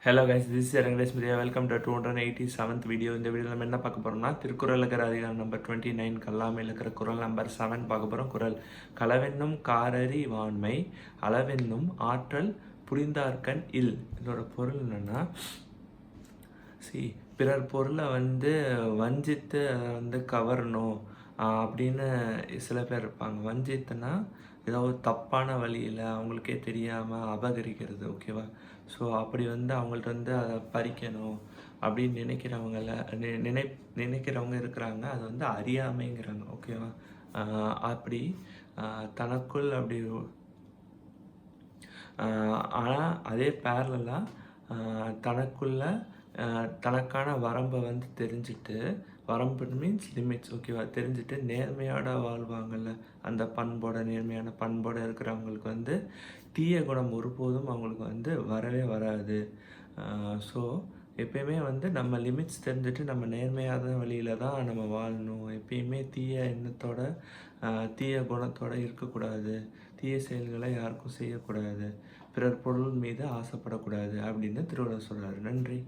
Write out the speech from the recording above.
Hello guys, this is Rangesh media. Welcome to 287th video. இந்த வீடியோவில் நம்ம என்ன பார்க்க போகிறோம்னா, திருக்குறள் இருக்கிற அதிகாரம் நம்பர் 29 கல்லாமையில் இருக்கிற குறள் நம்பர் 7 பார்க்க போகிறோம். குறள்: களவென்னும் காரறி வாண்மை அளவென்னும் ஆற்றல் புரிந்தார்கண் இல். இதோட பொருள் என்னென்னா, பிறர் பொருளை வஞ்சித்து அதை கவரணும் அப்படின்னு சில பேர் இருப்பாங்க. வஞ்சித்துனா ஏதாவது தப்பான வழியில் அவங்களுக்கே தெரியாமல் அபகரிக்கிறது, ஓகேவா? ஸோ அப்படி அவங்கள்ட்ட அதை பறிக்கணும் அப்படின்னு நினைக்கிறவங்க இருக்கிறாங்க. அது அறியாமைங்கிறாங்க, ஓகேவா? அப்படி தனக்குள் அப்படி ஆனால் அதே பேரலாம் தனக்குள்ள தனக்கான வரம்பை தெரிஞ்சுட்டு, வரம்பு மீன்ஸ் லிமிட்ஸ், ஓகேவா? தெரிஞ்சுட்டு நேர்மையோட வாழ்வாங்கள்ல, அந்த பண்போட நேர்மையான பண்போடு இருக்கிறவங்களுக்கு தீய குணம் ஒருபோதும் அவங்களுக்கு வரவே வராது. ஸோ எப்பயுமே நம்ம லிமிட்ஸ் தெரிஞ்சுட்டு நம்ம நேர்மையான வழியில் தான் நம்ம வாழணும். எப்பயுமே தீய எண்ணத்தோட தீய குணத்தோடு இருக்கக்கூடாது. தீய செயல்களை யாருக்கும் செய்யக்கூடாது. பிறர் பொருள் மீது ஆசைப்படக்கூடாது அப்படின்னு திருவள்ளுவர் சொல்கிறார். நன்றி.